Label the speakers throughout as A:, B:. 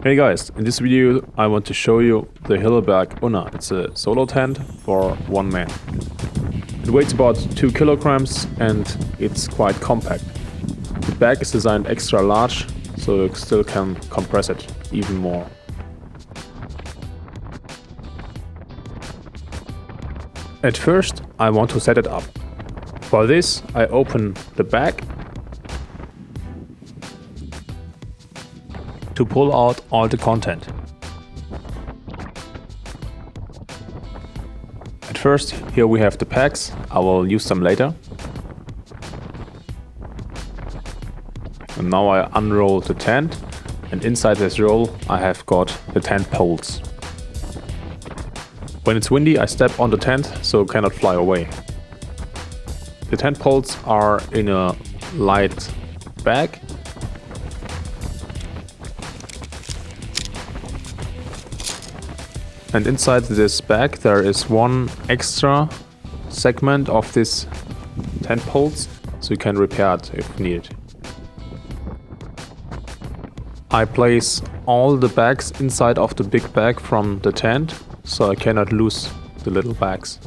A: Hey guys, in this video I want to show you the Hilleberg Unna. It's a solo tent for one man. It weighs about 2 kilograms and it's quite compact. The bag is designed extra large, so you still can compress it even more. At first I want to set it up. For this I open the bag to pull out all the content. At first, here we have the packs. I will use them later. And now I unroll the tent, and inside this roll I have got the tent poles. When it's windy, I step on the tent so it cannot fly away. The tent poles are in a light bag. And inside this bag there is one extra segment of this tent poles, so you can repair it if needed. I place all the bags inside of the big bag from the tent, so I cannot lose the little bags.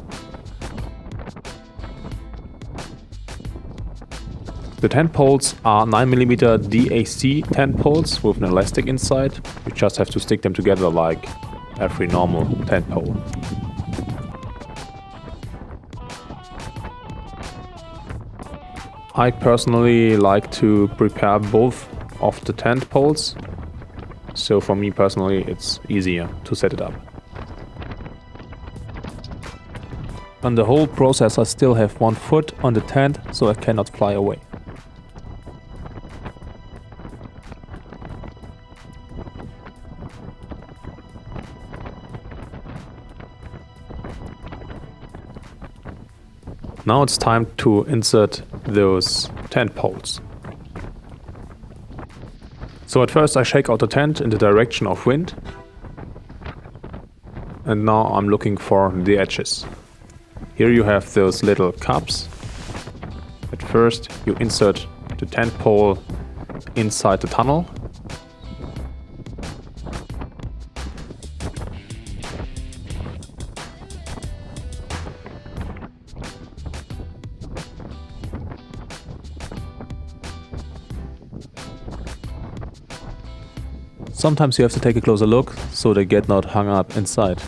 A: The tent poles are 9mm DAC tent poles with an elastic inside. You just have to stick them together like every normal tent pole. I personally like to prepare both of the tent poles, so for me personally it's easier to set it up. On the whole process I still have one foot on the tent, so I cannot fly away. Now it's time to insert those tent poles. So at first I shake out the tent in the direction of wind. And now I'm looking for the edges. Here you have those little cups. At first you insert the tent pole inside the tunnel. Sometimes you have to take a closer look, so they get not hung up inside.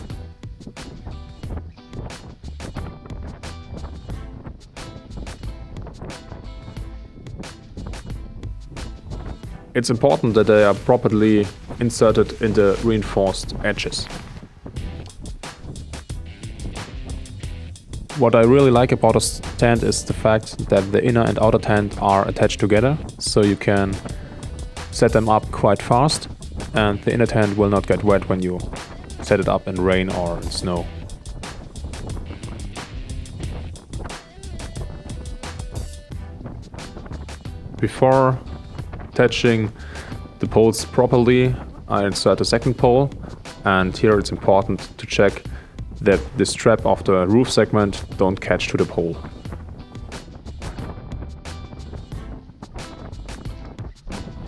A: It's important that they are properly inserted in the reinforced edges. What I really like about this tent is the fact that the inner and outer tent are attached together, so you can set them up quite fast. And the inner tent will not get wet when you set it up in rain or in snow. Before attaching the poles properly, I insert a second pole, and here it's important to check that the strap of the roof segment don't catch to the pole.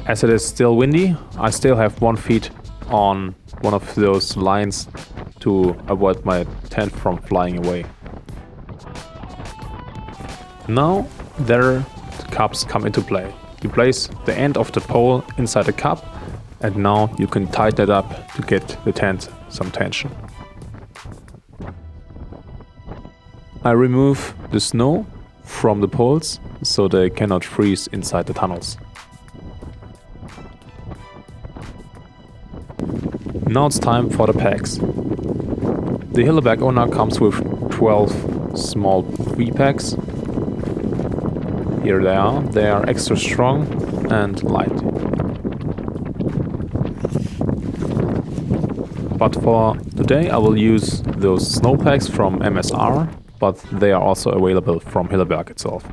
A: As it is still windy, I still have 1 foot on one of those lines to avoid my tent from flying away. Now the cups come into play. You place the end of the pole inside the cup, and now you can tighten it up to get the tent some tension. I remove the snow from the poles so they cannot freeze inside the tunnels. Now it's time for the packs. The Hilleberg Unna comes with 12 small V-packs. Here they are. They are extra strong and light. But for today I will use those snow packs from MSR, but they are also available from Hilleberg itself.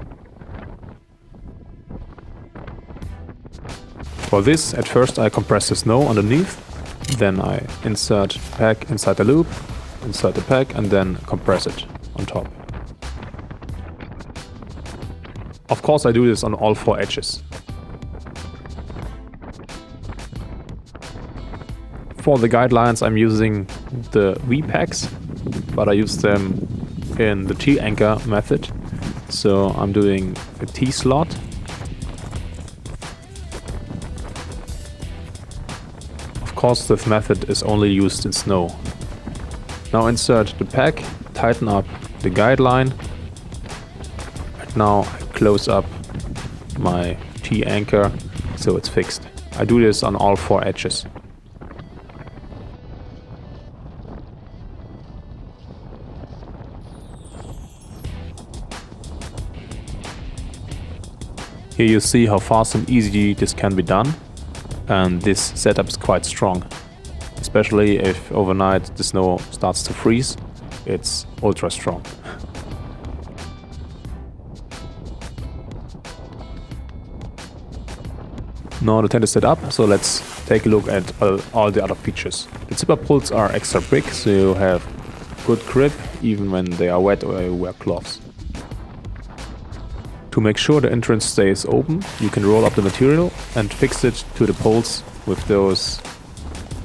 A: For this, at first I compress the snow underneath. Then I insert the pack inside the loop, insert the pack, and then compress it on top. Of course I do this on all 4 edges. For the guidelines I'm using the V-packs, but I use them in the T-anchor method. So I'm doing a T-slot. Of course this method is only used in snow. Now insert the pack, tighten up the guideline, and now I close up my T-anchor so it's fixed. I do this on all 4 edges. Here you see how fast and easy this can be done, and this setup is quite strong. Especially if overnight the snow starts to freeze, it's ultra strong. Now the tent is set up, so let's take a look at all the other features. The zipper pulls are extra big, so you have good grip even when they are wet or you wear gloves. To make sure the entrance stays open, you can roll up the material and fix it to the poles with those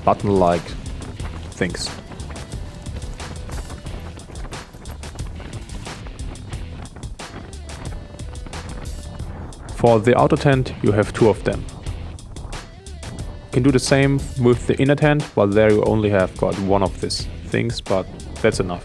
A: button-like things. For the outer tent, you have 2 of them. You can do the same with the inner tent, but there you only have got 1 of these things, but that's enough.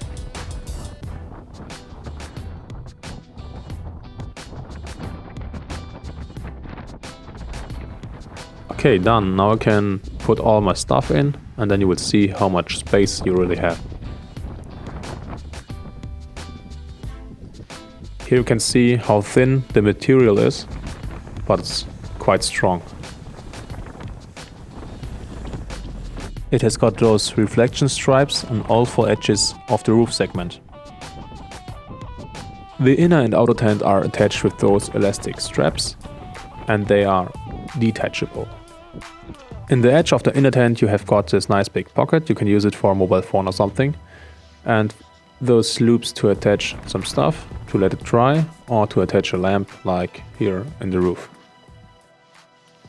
A: Okay, done. Now I can put all my stuff in, and then you will see how much space you really have. Here you can see how thin the material is, but it's quite strong. It has got those reflection stripes on all 4 edges of the roof segment. The inner and outer tent are attached with those elastic straps, and they are detachable. In the edge of the inner tent you have got this nice big pocket, you can use it for a mobile phone or something, and those loops to attach some stuff, to let it dry, or to attach a lamp like here in the roof.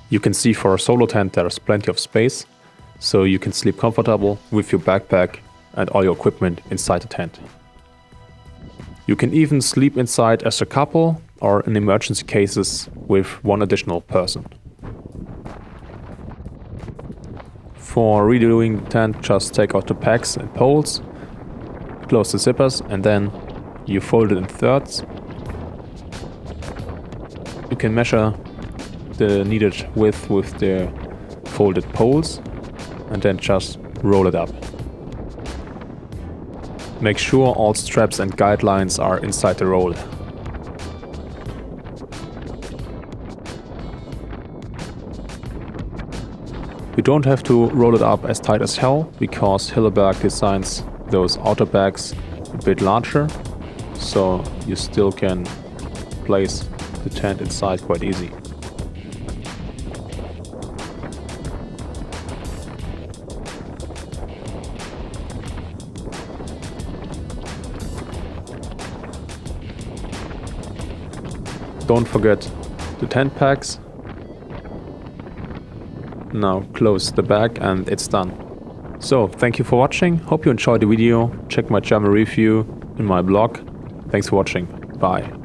A: You can see for a solo tent there's plenty of space, so you can sleep comfortable with your backpack and all your equipment inside the tent. You can even sleep inside as a couple or in emergency cases with 1 additional person. For redoing the tent, just take out the packs and poles, close the zippers, and then you fold it in thirds. You can measure the needed width with the folded poles and then just roll it up. Make sure all straps and guidelines are inside the roll. You don't have to roll it up as tight as hell, because Hilleberg designs those outer bags a bit larger, so you still can place the tent inside quite easy. Don't forget the tent packs. Now close the bag and it's done. So thank you for watching, hope you enjoyed the video, check my German review in my blog. Thanks for watching, bye.